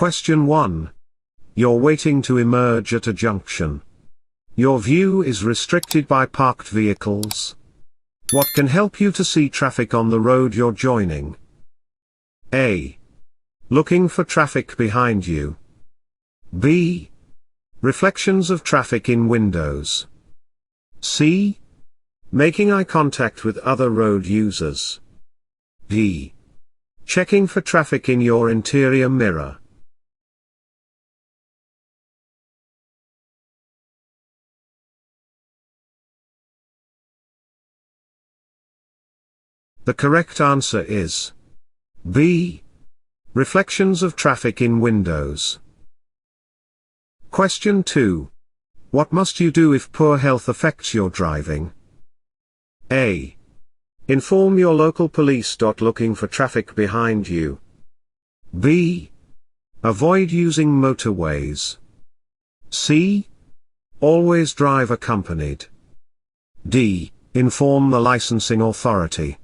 Question 1. You're waiting to emerge at a junction. Your view is restricted by parked vehicles. What can help you to see traffic on the road you're joining? A. Looking for traffic behind you. B. Reflections of traffic in windows. C. Making eye contact with other road users. D. Checking for traffic in your interior mirror. The correct answer is B. Reflections of traffic in windows. Question 2. What must you do if poor health affects your driving? A. Inform your local police. Looking for traffic behind you. B. Avoid using motorways. C. Always drive accompanied. D. Inform the licensing authority.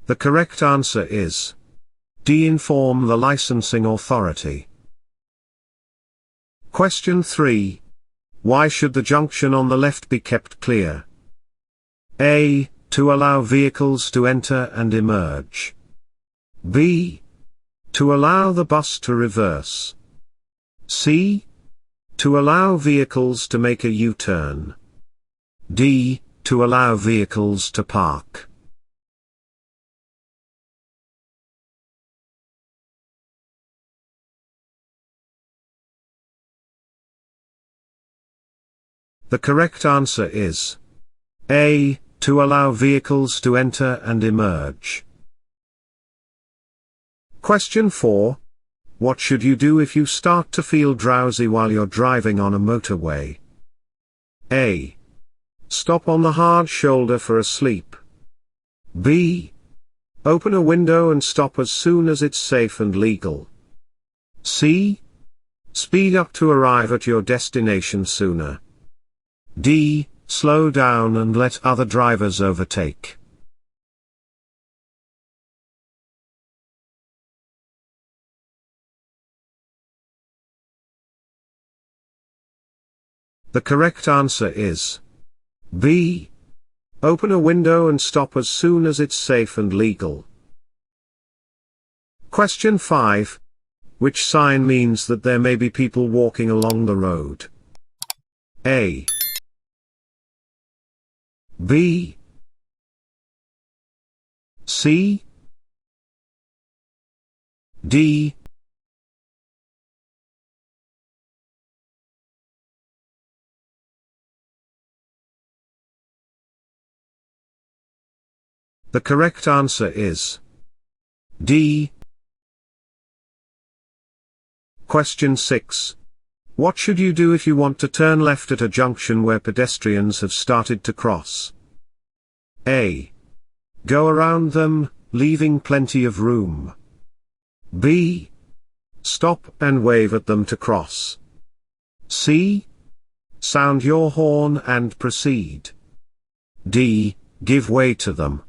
The correct answer is D. Inform the licensing authority. Question 3. Why should the junction on the left be kept clear? A. To allow vehicles to enter and emerge. B. To allow the bus to reverse. C. To allow vehicles to make a U-turn. D. To allow vehicles to park. The correct answer is A. To allow vehicles to enter and emerge. Question 4. What should you do if you start to feel drowsy while you're driving on a motorway? A. Stop on the hard shoulder for a sleep. B. Open a window and stop as soon as it's safe and legal. C. Speed up to arrive at your destination sooner. D. Slow down and let other drivers overtake. The correct answer is B. Open a window and stop as soon as it's safe and legal. Question 5. Which sign means that there may be people walking along the road? A. B. C. D. The correct answer is D. Question 6. What should you do if you want to turn left at a junction where pedestrians have started to cross? A. Go around them, leaving plenty of room. B. Stop and wave at them to cross. C. Sound your horn and proceed. D. Give way to them.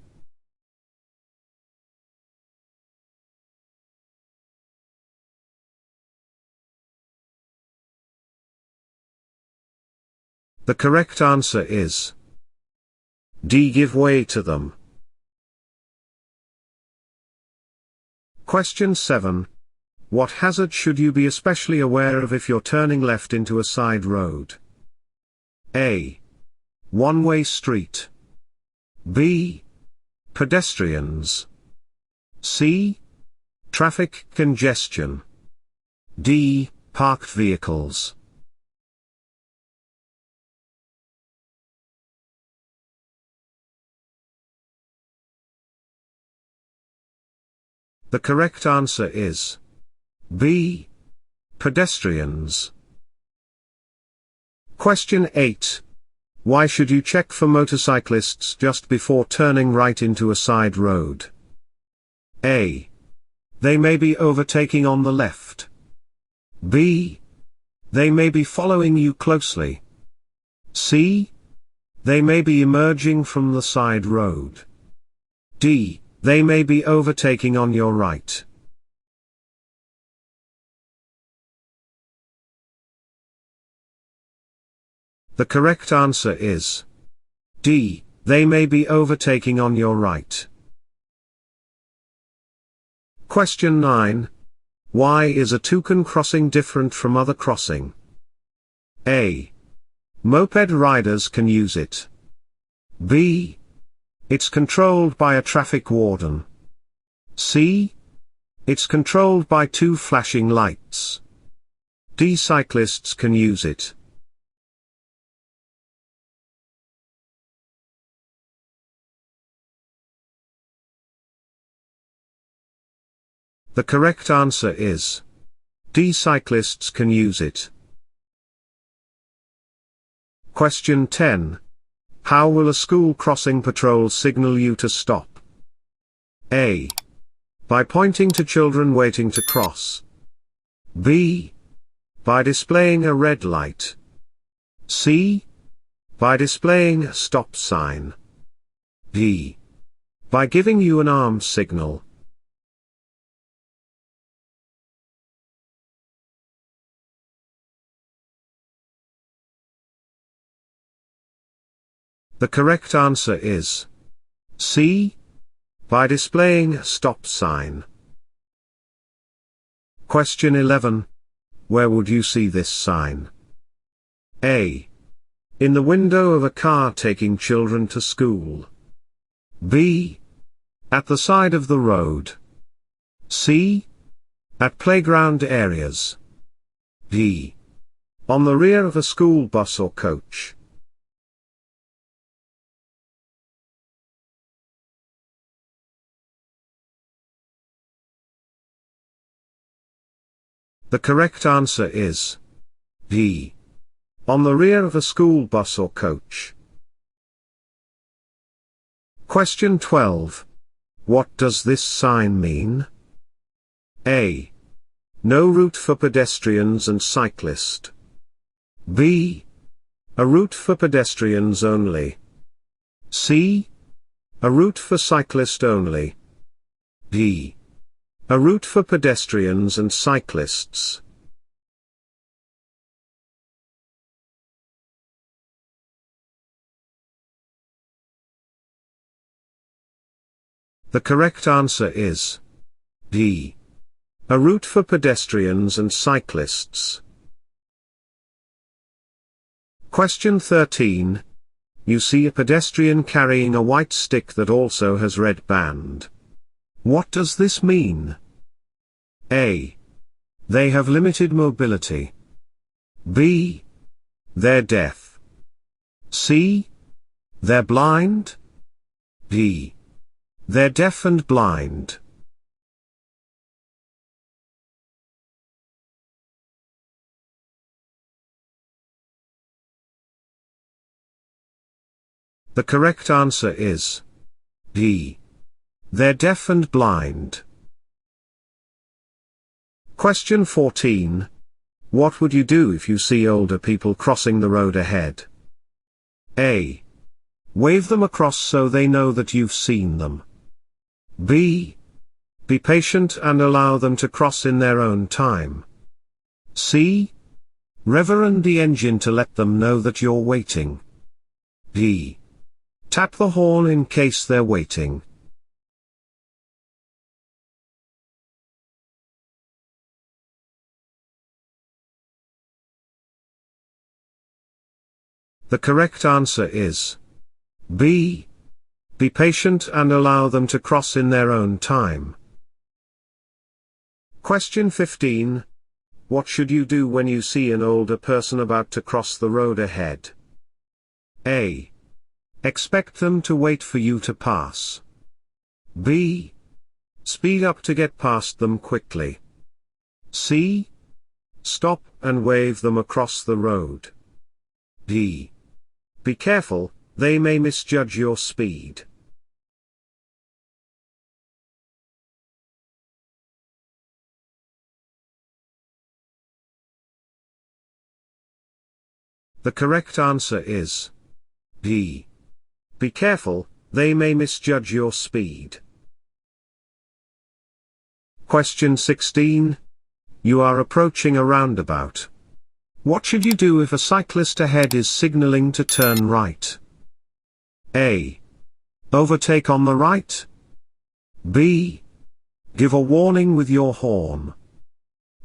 The correct answer is D. Give way to them. Question 7. What hazard should you be especially aware of if you're turning left into a side road? A. One-way street. B. Pedestrians. C. Traffic congestion. D. Parked vehicles. The correct answer is B. Pedestrians. Question 8. Why should you check for motorcyclists just before turning right into a side road? A. They may be overtaking on the left. B. They may be following you closely. C. They may be emerging from the side road. D. They may be overtaking on your right. The correct answer is D. They may be overtaking on your right. Question 9. Why is a toucan crossing different from other crossing? A. Moped riders can use it. B. It's controlled by a traffic warden. C. It's controlled by two flashing lights. D. Cyclists can use it. The correct answer is D. Cyclists can use it. Question 10. How will a school crossing patrol signal you to stop? A. By pointing to children waiting to cross. B. By displaying a red light. C. By displaying a stop sign. D. By giving you an arm signal. The correct answer is C. By displaying a stop sign. Question 11. Where would you see this sign? A. In the window of a car taking children to school. B. At the side of the road. C. At playground areas. D. On the rear of a school bus or coach. The correct answer is D. On the rear of a school bus or coach. Question 12. What does this sign mean? A. No route for pedestrians and cyclist. B. A route for pedestrians only. C. A route for cyclist only. D. A route for pedestrians and cyclists. The correct answer is D. A route for pedestrians and cyclists. Question 13. You see a pedestrian carrying a white stick that also has red band. What does this mean? A. They have limited mobility. B. They're deaf. C. They're blind. D. They're deaf and blind. The correct answer is D. They're deaf and blind. Question 14. What would you do if you see older people crossing the road ahead? A. Wave them across so they know that you've seen them. B. Be patient and allow them to cross in their own time. C. Rev the engine to let them know that you're waiting. D. Tap the horn in case they're waiting. The correct answer is B. Be patient and allow them to cross in their own time. Question 15. What should you do when you see an older person about to cross the road ahead? A. Expect them to wait for you to pass. B. Speed up to get past them quickly. C. Stop and wave them across the road. D. Be careful, they may misjudge your speed. The correct answer is D. Be careful, they may misjudge your speed. Question 16. You are approaching a roundabout. What should you do if a cyclist ahead is signaling to turn right? A. Overtake on the right. B. Give a warning with your horn.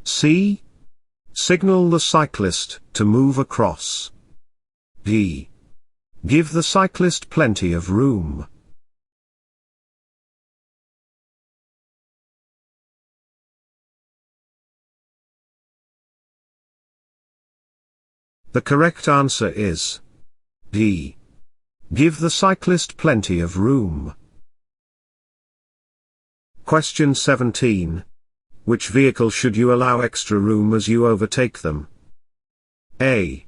C. Signal the cyclist to move across. D. Give the cyclist plenty of room. The correct answer is D. Give the cyclist plenty of room. Question 17. Which vehicle should you allow extra room as you overtake them? A.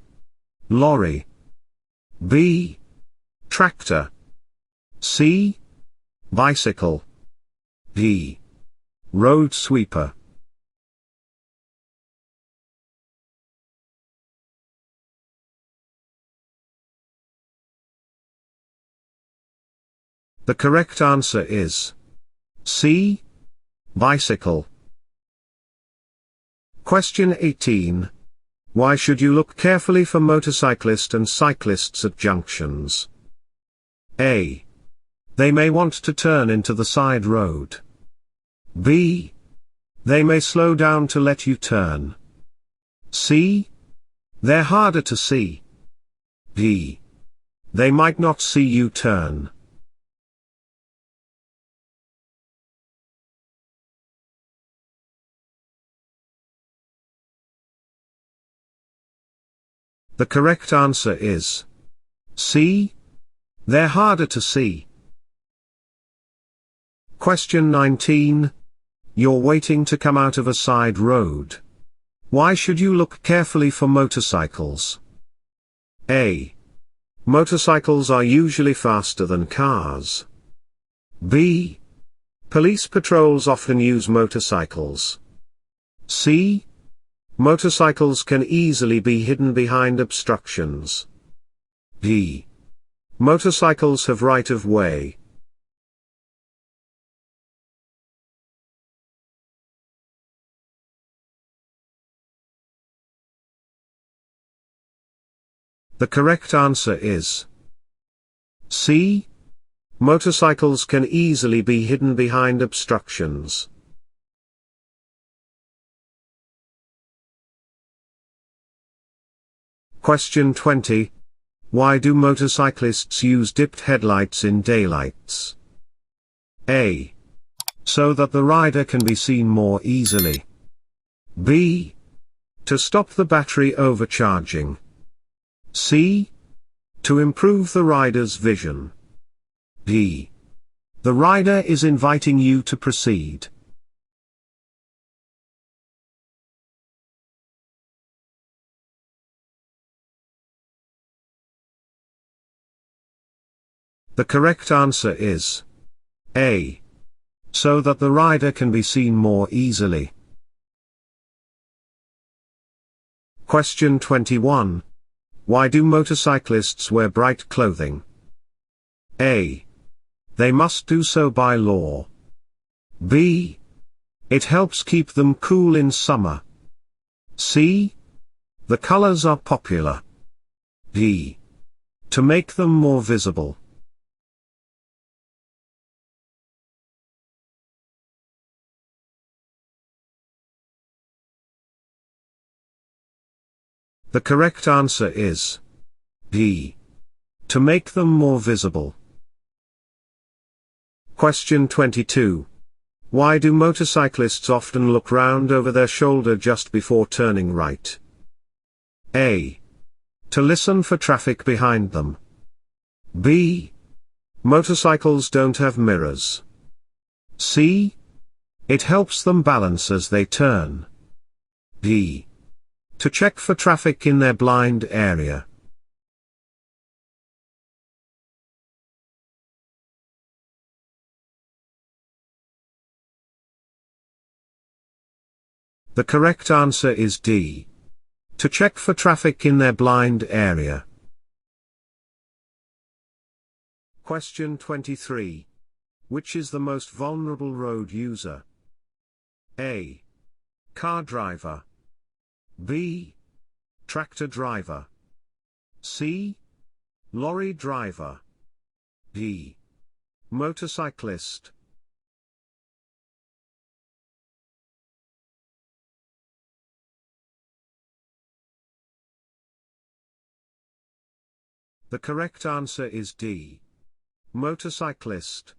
Lorry. B. Tractor. C. Bicycle. D. Road sweeper. The correct answer is C. Bicycle. Question 18. Why should you look carefully for motorcyclists and cyclists at junctions? A. They may want to turn into the side road. B. They may slow down to let you turn. C. They're harder to see. D. They might not see you turn. The correct answer is C. They're harder to see. Question 19. You're waiting to come out of a side road. Why should you look carefully for motorcycles? A. Motorcycles are usually faster than cars. B. Police patrols often use motorcycles. C. Motorcycles can easily be hidden behind obstructions. D. Motorcycles have right of way. The correct answer is C. Motorcycles can easily be hidden behind obstructions. Question 20. Why do motorcyclists use dipped headlights in daylights? A. So that the rider can be seen more easily. B. To stop the battery overcharging. C. To improve the rider's vision. D. The rider is inviting you to proceed. The correct answer is A. So that the rider can be seen more easily. Question 21. Why do motorcyclists wear bright clothing? A. They must do so by law. B. It helps keep them cool in summer. C. The colors are popular. D. To make them more visible. The correct answer is D. To make them more visible. Question 22. Why do motorcyclists often look round over their shoulder just before turning right? A. To listen for traffic behind them. B. Motorcycles don't have mirrors. C. It helps them balance as they turn. D. To check for traffic in their blind area. The correct answer is D. To check for traffic in their blind area. Question 23. Which is the most vulnerable road user? A. Car driver. B. Tractor driver. C. Lorry driver. D. Motorcyclist. The correct answer is D. Motorcyclist.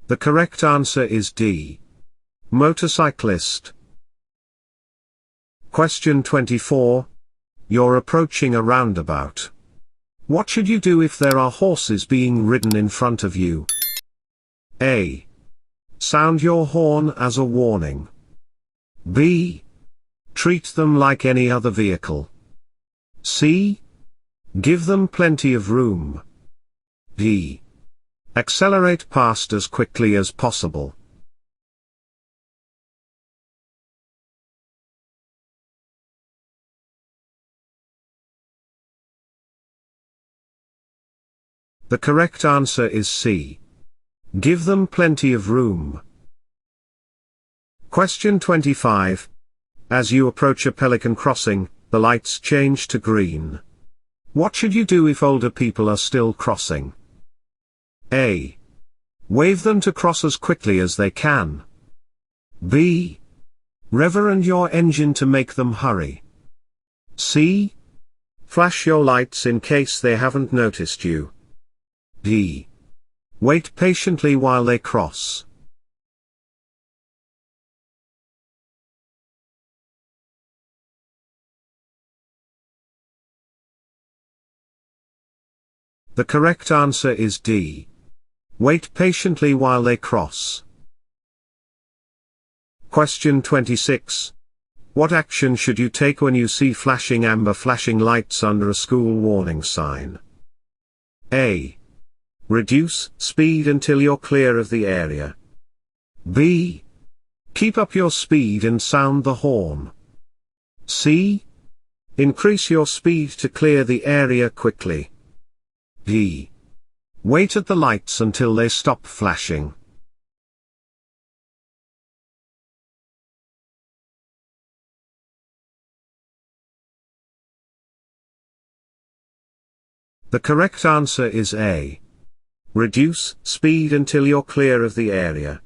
The correct answer is D. Motorcyclist. Question 24. You're approaching a roundabout. What should you do if there are horses being ridden in front of you? A. Sound your horn as a warning. B. Treat them like any other vehicle. C. Give them plenty of room. D. Accelerate past as quickly as possible. The correct answer is C. Give them plenty of room. Question 25. As you approach a pelican crossing, the lights change to green. What should you do if older people are still crossing? A. Wave them to cross as quickly as they can. B. Reverend your engine to make them hurry. C. Flash your lights in case they haven't noticed you. D. Wait patiently while they cross. The correct answer is D. Wait patiently while they cross. Question 26. What action should you take when you see flashing amber flashing lights under a school warning sign? A. Reduce speed until you're clear of the area. B. Keep up your speed and sound the horn. C. Increase your speed to clear the area quickly. D. Wait at the lights until they stop flashing. The correct answer is A. Reduce speed until you're clear of the area.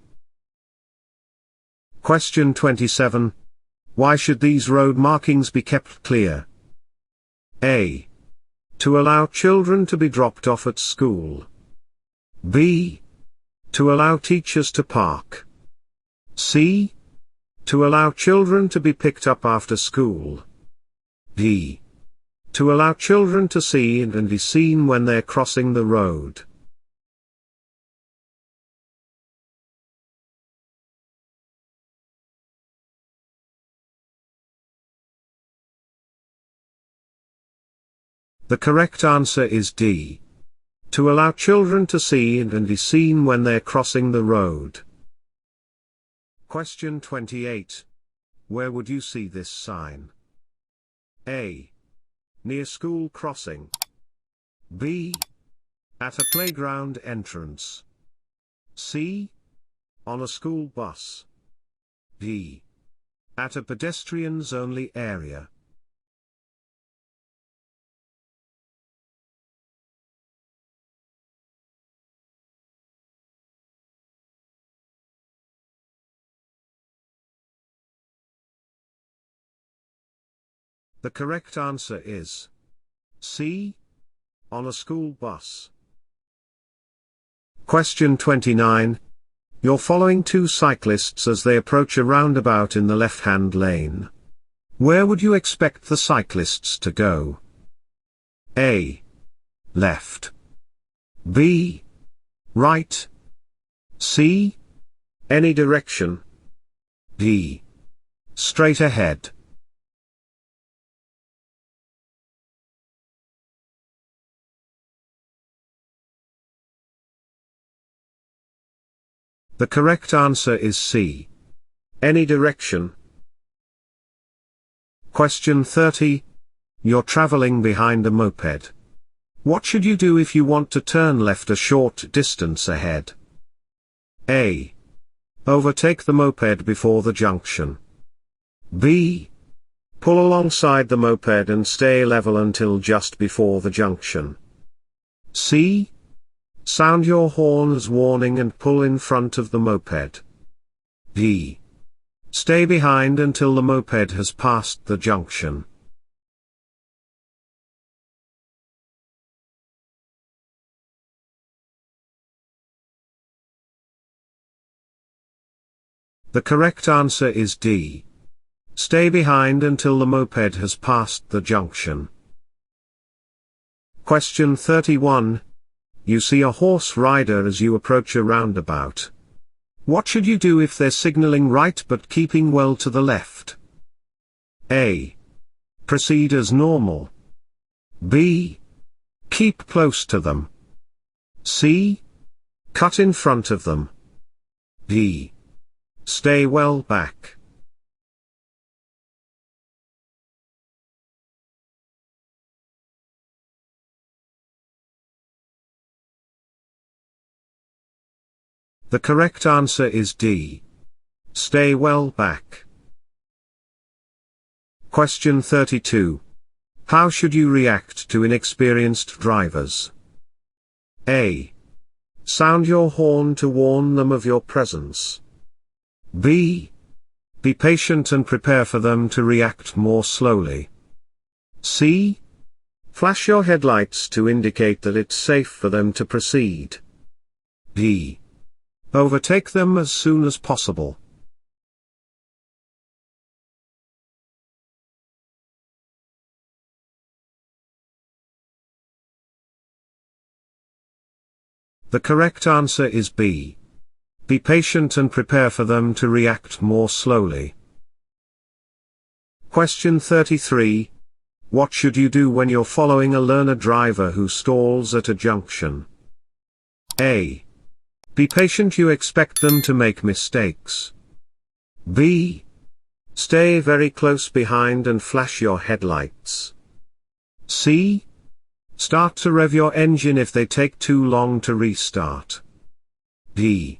Question 27. Why should these road markings be kept clear? A. To allow children to be dropped off at school. B. To allow teachers to park. C. To allow children to be picked up after school. D. To allow children to see and be seen when they're crossing the road. The correct answer is D. To allow children to see and be seen when they're crossing the road. Question 28. Where would you see this sign? A. Near school crossing. B. At a playground entrance. C. On a school bus. D. At a pedestrians only area. The correct answer is C. On a school bus. Question 29. You're following two cyclists as they approach a roundabout in the left-hand lane. Where would you expect the cyclists to go? A. Left. B. Right. C. Any direction. D. Straight ahead. The correct answer is C. Any direction. Question 30. You're traveling behind a moped. What should you do if you want to turn left a short distance ahead? A. Overtake the moped before the junction. B. Pull alongside the moped and stay level until just before the junction. C. Sound your horn as warning and pull in front of the moped. D. Stay behind until the moped has passed the junction. The correct answer is D. Stay behind until the moped has passed the junction. Question 31. You see a horse rider as you approach a roundabout. What should you do if they're signaling right but keeping well to the left? A. Proceed as normal. B. Keep close to them. C. Cut in front of them. D. Stay well back. The correct answer is D. Stay well back. Question 32. How should you react to inexperienced drivers? A. Sound your horn to warn them of your presence. B. Be patient and prepare for them to react more slowly. C. Flash your headlights to indicate that it's safe for them to proceed. D. Overtake them as soon as possible. The correct answer is B. Be patient and prepare for them to react more slowly. Question 33. What should you do when you're following a learner driver who stalls at a junction? A. Be patient, you expect them to make mistakes. B. Stay very close behind and flash your headlights. C. Start to rev your engine if they take too long to restart. D.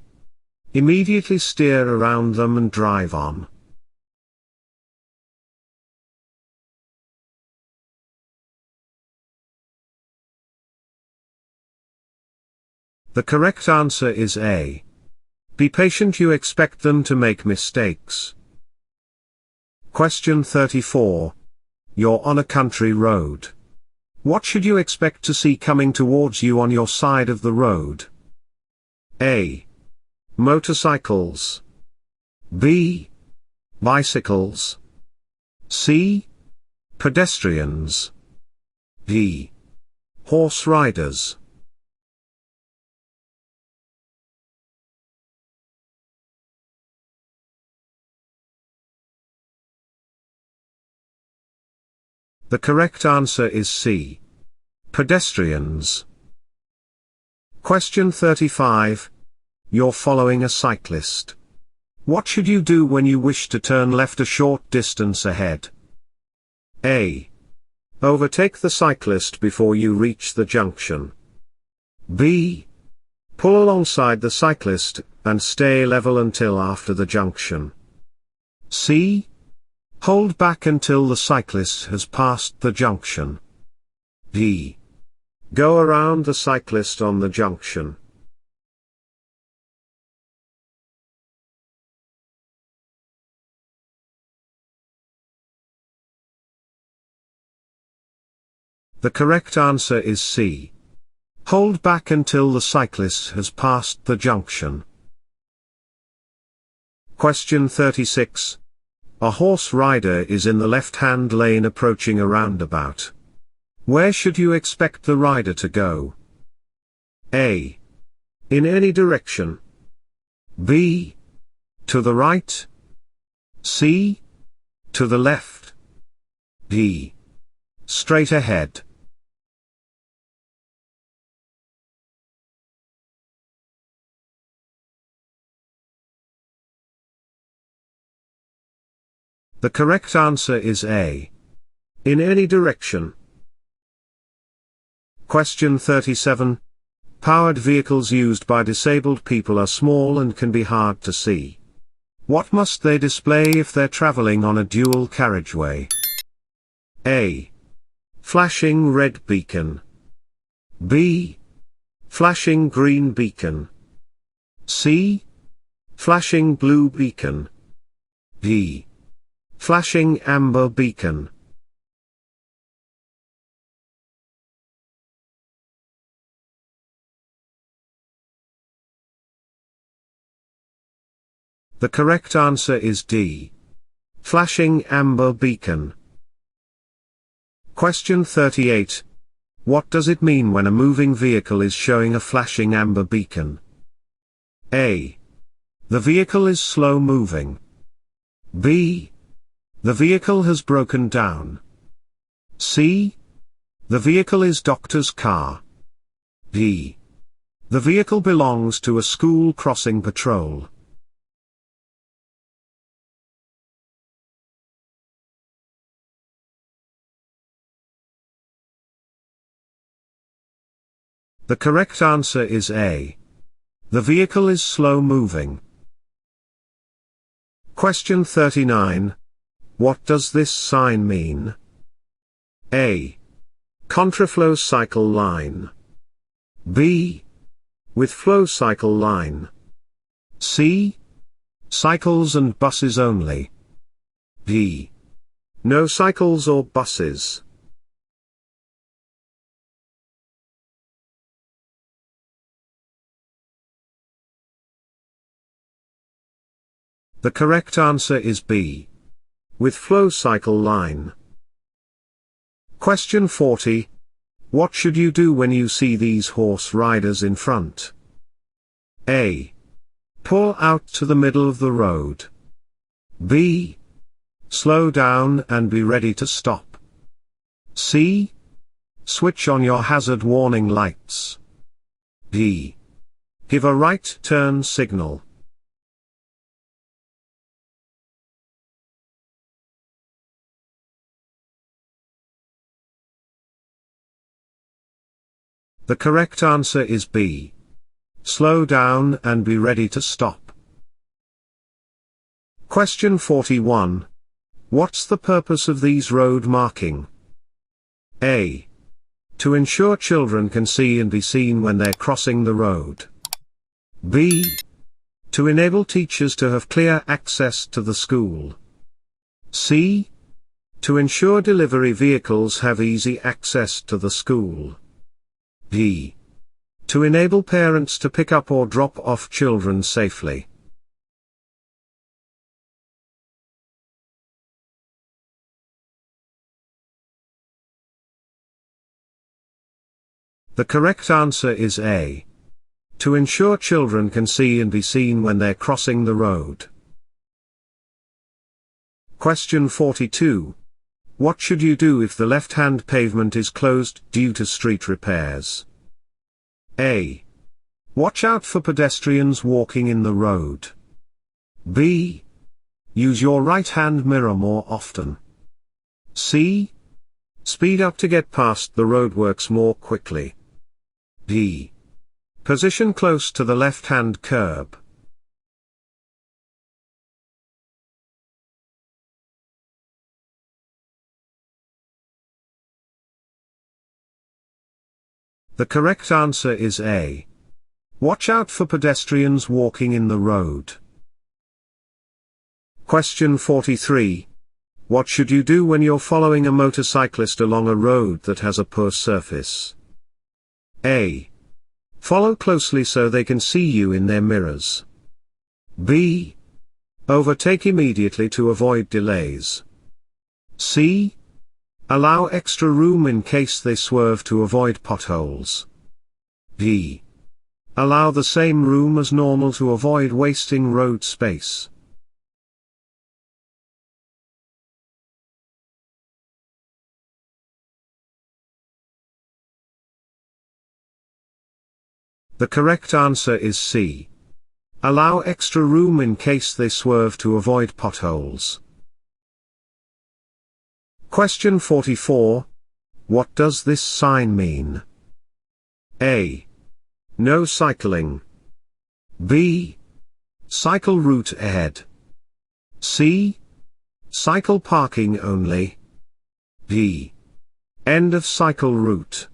Immediately steer around them and drive on. The correct answer is A. Be patient, you expect them to make mistakes. Question 34. You're on a country road. What should you expect to see coming towards you on your side of the road? A. Motorcycles. B. Bicycles. C. Pedestrians. D. Horse riders. The correct answer is C. Pedestrians. Question 35. You're following a cyclist. What should you do when you wish to turn left a short distance ahead? A. Overtake the cyclist before you reach the junction. B. Pull alongside the cyclist and stay level until after the junction. C. Hold back until the cyclist has passed the junction. D. Go around the cyclist on the junction. The correct answer is C. Hold back until the cyclist has passed the junction. Question 36. A horse rider is in the left-hand lane approaching a roundabout. Where should you expect the rider to go? A. In any direction. B. To the right. C. To the left. D. Straight ahead. The correct answer is A. In any direction. Question 37. Powered vehicles used by disabled people are small and can be hard to see. What must they display if they're traveling on a dual carriageway? A. Flashing red beacon. B. Flashing green beacon. C. Flashing blue beacon. D. Flashing amber beacon. The correct answer is D. Flashing amber beacon. Question 38. What does it mean when a moving vehicle is showing a flashing amber beacon? A. The vehicle is slow moving. B. The vehicle has broken down. C. The vehicle is doctor's car. D. The vehicle belongs to a school crossing patrol. The correct answer is A. The vehicle is slow moving. Question 39. What does this sign mean? A. Contraflow cycle line. B. With flow cycle line. C. Cycles and buses only. D. No cycles or buses. The correct answer is B. With flow cycle line. Question 40. What should you do when you see these horse riders in front? A. Pull out to the middle of the road. B. Slow down and be ready to stop. C. Switch on your hazard warning lights. D. Give a right turn signal. The correct answer is B. Slow down and be ready to stop. Question 41. What's the purpose of these road marking? A. To ensure children can see and be seen when they're crossing the road. B. To enable teachers to have clear access to the school. C. To ensure delivery vehicles have easy access to the school. D. To enable parents to pick up or drop off children safely. The correct answer is A. To ensure children can see and be seen when they're crossing the road. Question 42. What should you do if the left-hand pavement is closed due to street repairs? A. Watch out for pedestrians walking in the road. B. Use your right-hand mirror more often. C. Speed up to get past the roadworks more quickly. D. Position close to the left-hand curb. The correct answer is A. Watch out for pedestrians walking in the road. Question 43. What should you do when you're following a motorcyclist along a road that has a poor surface? A. Follow closely so they can see you in their mirrors. B. Overtake immediately to avoid delays. C. Allow extra room in case they swerve to avoid potholes. D. Allow the same room as normal to avoid wasting road space. The correct answer is C. Allow extra room in case they swerve to avoid potholes. Question 44. What does this sign mean? A. No cycling. B. Cycle route ahead. C. Cycle parking only. D. End of cycle route.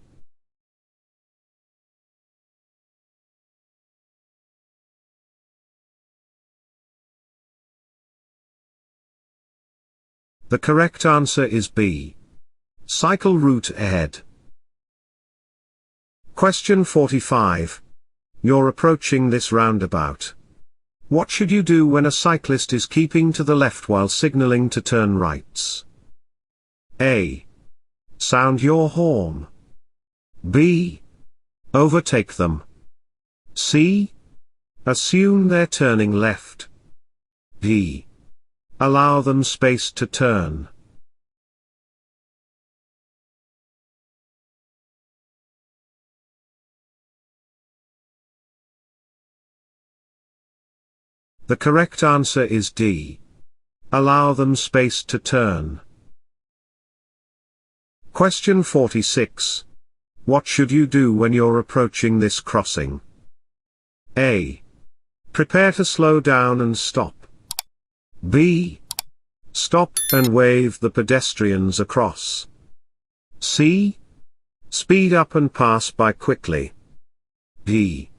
The correct answer is B. Cycle route ahead. Question 45. You're approaching this roundabout. What should you do when a cyclist is keeping to the left while signaling to turn rights? A. Sound your horn. B. Overtake them. C. Assume they're turning left. D. Allow them space to turn. The correct answer is D. Allow them space to turn. Question 46. What should you do when you're approaching this crossing? A. Prepare to slow down and stop. B. Stop and wave the pedestrians across. C. Speed up and pass by quickly. D.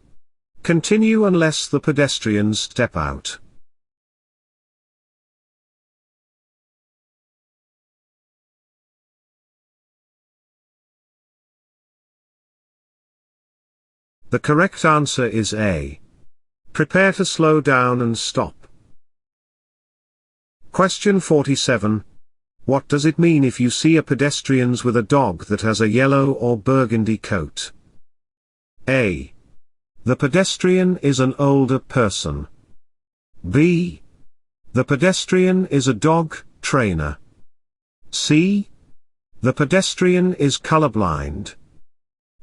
Continue unless the pedestrians step out. The correct answer is A. Prepare to slow down and stop. Question 47. What does it mean if you see a pedestrians with a dog that has a yellow or burgundy coat? A. The pedestrian is an older person. B. The pedestrian is a dog trainer. C. The pedestrian is colorblind.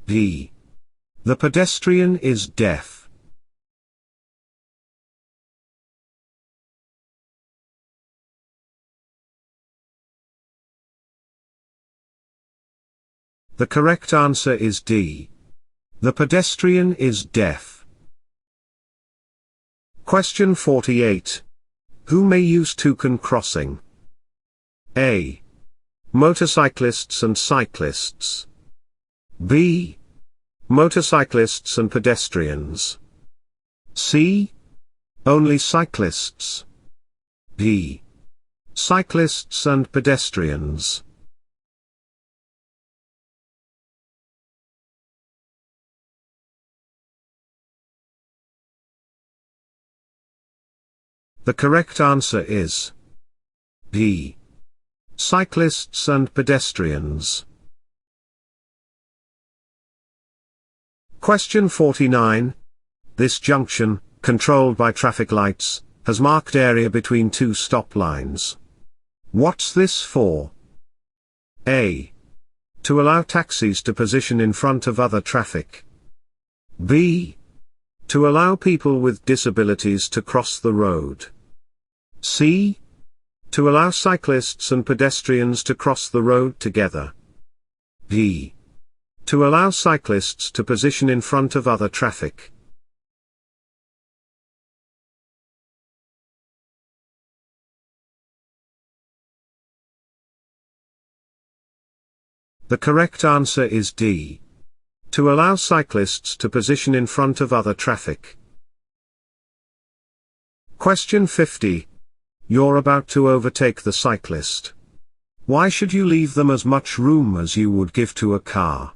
D. The pedestrian is deaf. The correct answer is D. The pedestrian is deaf. Question 48. Who may use toucan crossing? A. Motorcyclists and cyclists. B. Motorcyclists and pedestrians. C. Only cyclists. D. Cyclists and pedestrians. The correct answer is D. Cyclists and pedestrians. Question 49. This junction, controlled by traffic lights, has marked area between two stop lines. What's this for? A. To allow taxis to position in front of other traffic. B. To allow people with disabilities to cross the road. C. To allow cyclists and pedestrians to cross the road together. D. To allow cyclists to position in front of other traffic. The correct answer is D. To allow cyclists to position in front of other traffic. Question 50. You're about to overtake the cyclist. Why should you leave them as much room as you would give to a car?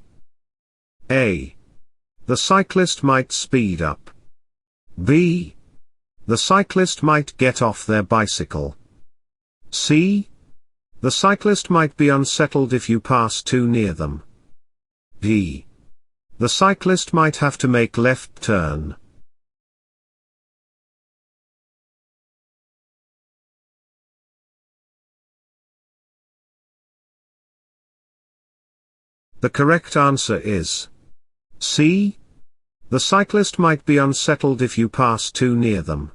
A. The cyclist might speed up. B. The cyclist might get off their bicycle. C. The cyclist might be unsettled if you pass too near them. D. The cyclist might have to make left turn. The correct answer is C. The cyclist might be unsettled if you pass too near them.